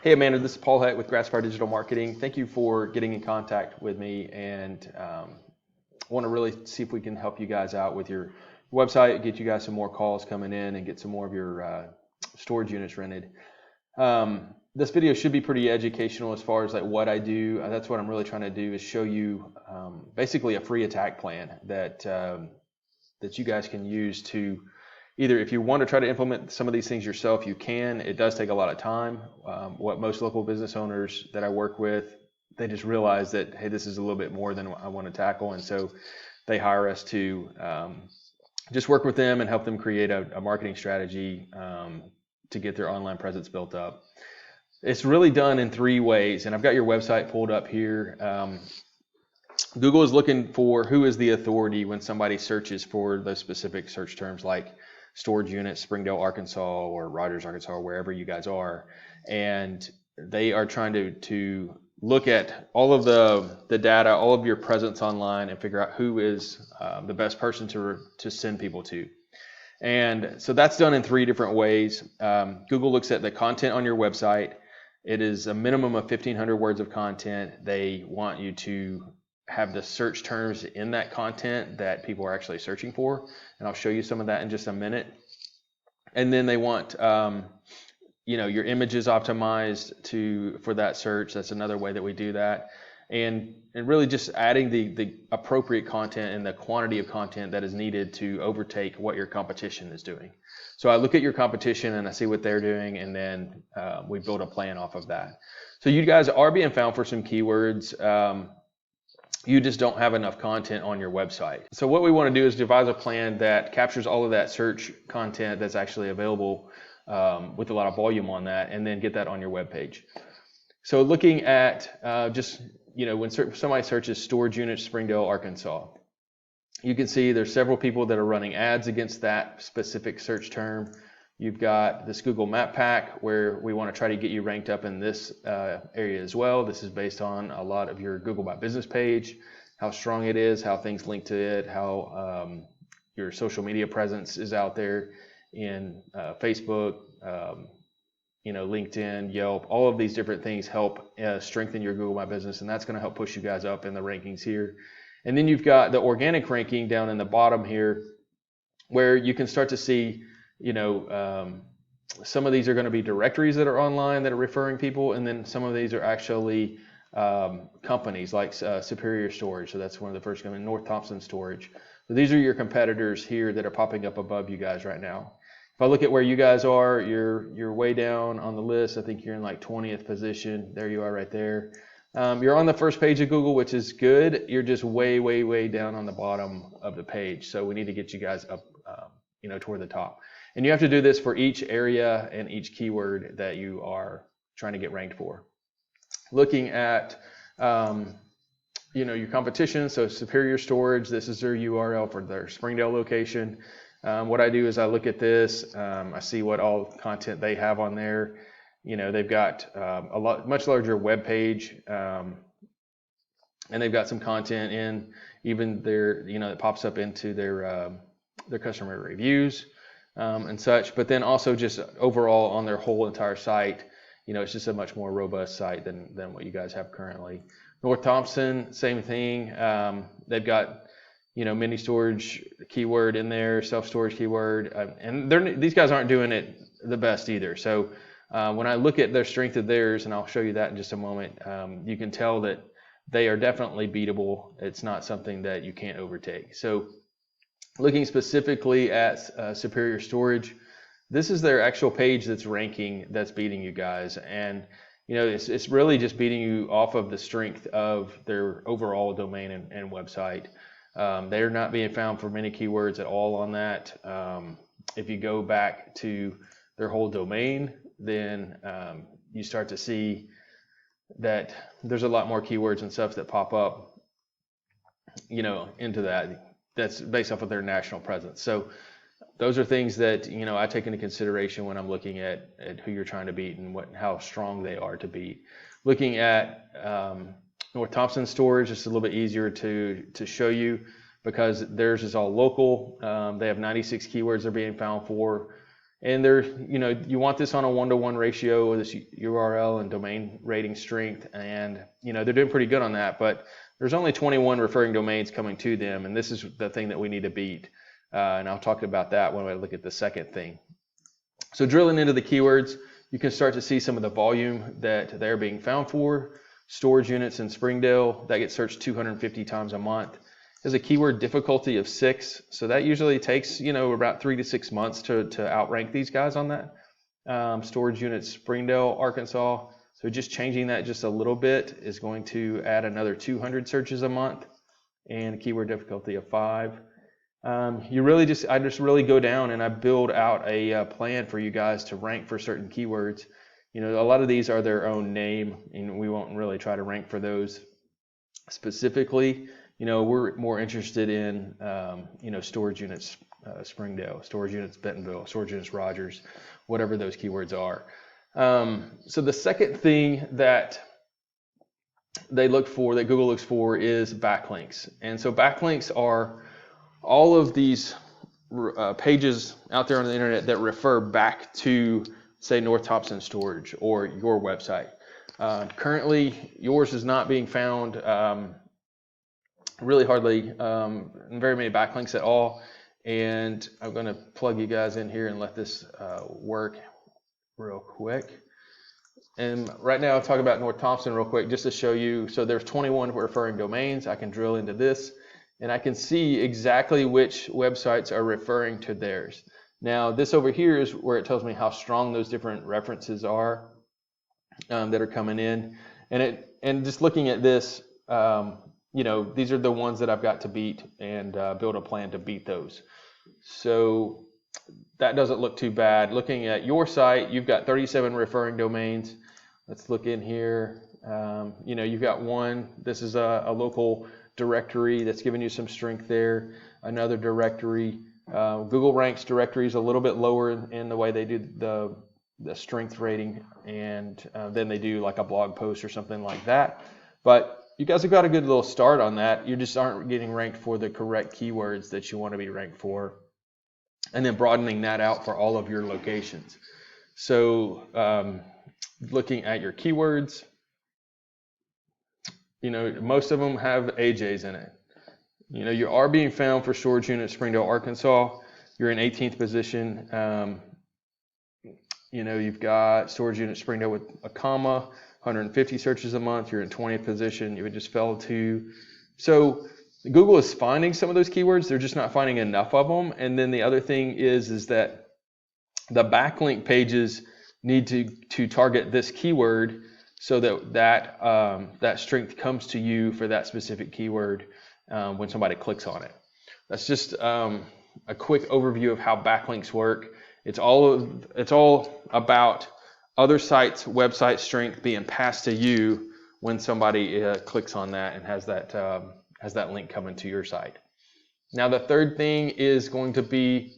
Hey Amanda, this is Paul Heck with Grassfire Digital Marketing. Thank you for getting in contact with me, and want to really see if we can help you guys out with your website, get you guys some more calls coming in, and get some more of your storage units rented. This video should be pretty educational as far as like what I do. That's what I'm really trying to do, is show you basically a free attack plan that that you guys can use to either, if you want to try to implement some of these things yourself, you can. It does take a lot of time. What most local business owners that I work with, they just realize that, hey, this is a little bit more than I want to tackle. And so they hire us to just work with them and help them create a marketing strategy to get their online presence built up. It's really done in 3 ways. And I've got your website pulled up here. Google is looking for who is the authority when somebody searches for those specific search terms like storage units, Springdale, Arkansas, or Rogers, Arkansas, or wherever you guys are. And they are trying to look at all of the data, all of your presence online, and figure out who is the best person to send people to. And so that's done in 3 different ways. Google looks at the content on your website. It is a minimum of 1,500 words of content. They want you to have the search terms in that content that people are actually searching for. And I'll show you some of that in just a minute. And then they want your images optimized for that search. That's another way that we do that. And really just adding the appropriate content and the quantity of content that is needed to overtake what your competition is doing. So I look at your competition and I see what they're doing, and then we build a plan off of that. So you guys are being found for some keywords. You just don't have enough content on your website. So what we want to do is devise a plan that captures all of that search content that's actually available with a lot of volume on that, and then get that on your webpage. So looking at when somebody searches storage unit Springdale, Arkansas, you can see there's several people that are running ads against that specific search term. You've got this Google Map Pack where we want to try to get you ranked up in this area as well. This is based on a lot of your Google My Business page, how strong it is, how things link to it, how your social media presence is out there in Facebook, LinkedIn, Yelp. All of these different things help strengthen your Google My Business, and that's going to help push you guys up in the rankings here. And then you've got the organic ranking down in the bottom here, where you can start to see some of these are going to be directories that are online that are referring people, and then some of these are actually companies like Superior Storage. So that's one of the first coming, North Thompson Storage. So these are your competitors here that are popping up above you guys right now. If I look at where you guys are, you're way down on the list. I think you're in like 20th position. There you are right there. You're on the first page of Google, which is good. You're just way, way, way down on the bottom of the page. So we need to get you guys up, toward the top. And you have to do this for each area and each keyword that you are trying to get ranked for. Looking at, your competition, so Superior Storage, this is their URL for their Springdale location. What I do is I look at this, I see what all content they have on there. They've got much larger web page, and they've got some content in even their, it pops up into their customer reviews. And such, but then also just overall on their whole entire site, it's just a much more robust site than what you guys have currently. North Thompson, same thing. They've got, mini storage keyword in there, self-storage keyword, and these guys aren't doing it the best either. So when I look at their strength of theirs, and I'll show you that in just a moment, you can tell that they are definitely beatable. It's not something that you can't overtake. So looking specifically at Superior Storage, this is their actual page that's ranking, that's beating you guys. And it's really just beating you off of the strength of their overall domain and website. They're not being found for many keywords at all on that. If you go back to their whole domain, then you start to see that there's a lot more keywords and stuff that pop up, into that. That's based off of their national presence. So those are things that I take into consideration when I'm looking at who you're trying to beat and how strong they are to beat. Looking at North Thompson Storage, it's a little bit easier to show you because theirs is all local. They have 96 keywords they're being found for. And they're, you want this on a 1-to-1 ratio with this URL and domain rating strength, and they're doing pretty good on that. But there's only 21 referring domains coming to them, and this is the thing that we need to beat. And I'll talk about that when I look at the second thing. So drilling into the keywords, you can start to see some of the volume that they're being found for. Storage units in Springdale, that gets searched 250 times a month. Has a keyword difficulty of 6, so that usually takes about 3 to 6 months to outrank these guys on that. Storage units Springdale, Arkansas. So just changing that just a little bit is going to add another 200 searches a month, and a keyword difficulty of 5. I just really go down and I build out a plan for you guys to rank for certain keywords. A lot of these are their own name, and we won't really try to rank for those specifically. We're more interested in, storage units Springdale, storage units Bentonville, storage units Rogers, whatever those keywords are. So the second thing that they look for, that Google looks for, is backlinks. And so backlinks are all of these pages out there on the internet that refer back to, say, North Thompson Storage or your website. Currently, yours is not being found really hardly very many backlinks at all. And I'm going to plug you guys in here and let this work real quick. And right now I'll talk about North Thompson real quick just to show you. So there's 21 referring domains. I can drill into this and I can see exactly which websites are referring to theirs. Now this over here is where it tells me how strong those different references are that are coming in. And just looking at this, these are the ones that I've got to beat, and build a plan to beat those. So that doesn't look too bad. Looking at your site, you've got 37 referring domains. Let's look in here. You've got one. This is a local directory that's giving you some strength there. Another directory. Google ranks directories a little bit lower in the way they do the strength rating, and then they do like a blog post or something like that. But you guys have got a good little start on that. You just aren't getting ranked for the correct keywords that you want to be ranked for, and then broadening that out for all of your locations. So looking at your keywords, most of them have AJs in it. You are being found for storage unit Springdale, Arkansas. You're in 18th position. You've got storage unit Springdale with a comma, 150 searches a month. You're in 20th position. You would just fell to. So Google is finding some of those keywords. They're just not finding enough of them. And then the other thing is that the backlink pages need to target this keyword so that strength comes to you for that specific keyword when somebody clicks on it. That's just a quick overview of how backlinks work. It's all about other sites' website strength being passed to you when somebody clicks on that and has that link coming to your site. Now the third thing is going to be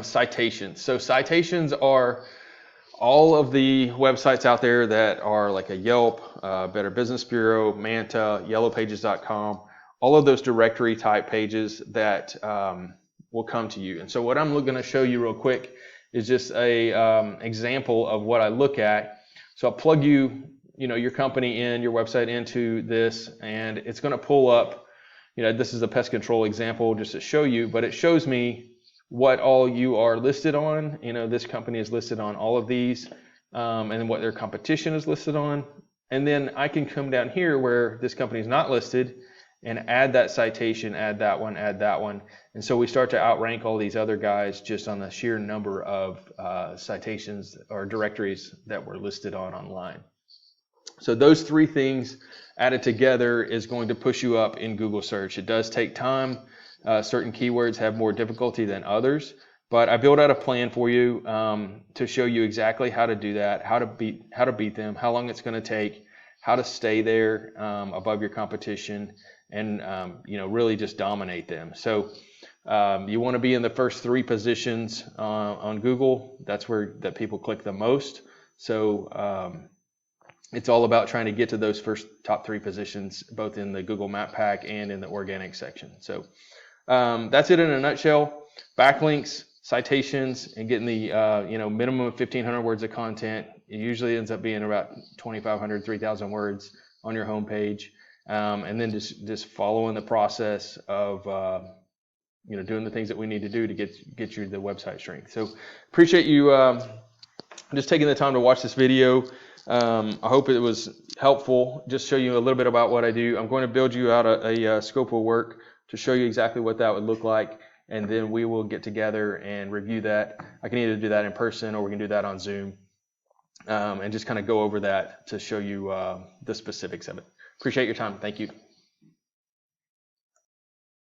citations. So citations are all of the websites out there that are like a Yelp, Better Business Bureau, Manta, yellowpages.com, all of those directory type pages that will come to you. And so what I'm going to show you real quick is just a example of what I look at. So I'll plug your company in, your website into this, and it's going to pull up, this is a pest control example just to show you, but it shows me what all you are listed on. This company is listed on all of these, and then what their competition is listed on. And then I can come down here where this company is not listed and add that citation, add that one. And so we start to outrank all these other guys just on the sheer number of citations or directories that were listed online. So those three things added together is going to push you up in Google search. It does take time. Certain keywords have more difficulty than others, but I built out a plan for you to show you exactly how to do that, how to beat them, how long it's going to take, how to stay there above your competition, and really just dominate them. So you want to be in the first 3 positions on Google. That's where that people click the most. So it's all about trying to get to those first top 3 positions, both in the Google Map Pack and in the organic section. So that's it in a nutshell. Backlinks, citations and getting the minimum of 1,500 words of content. It usually ends up being about 2,500, 3,000 words on your homepage, and then just following the process of doing the things that we need to do to get you the website strength. So appreciate you just taking the time to watch this video. I hope it was helpful. Just show you a little bit about what I do. I'm going to build you out a scope of work to show you exactly what that would look like, and then we will get together and review that. I can either do that in person or we can do that on Zoom, and just kind of go over that to show you the specifics of it. Appreciate your time. Thank you.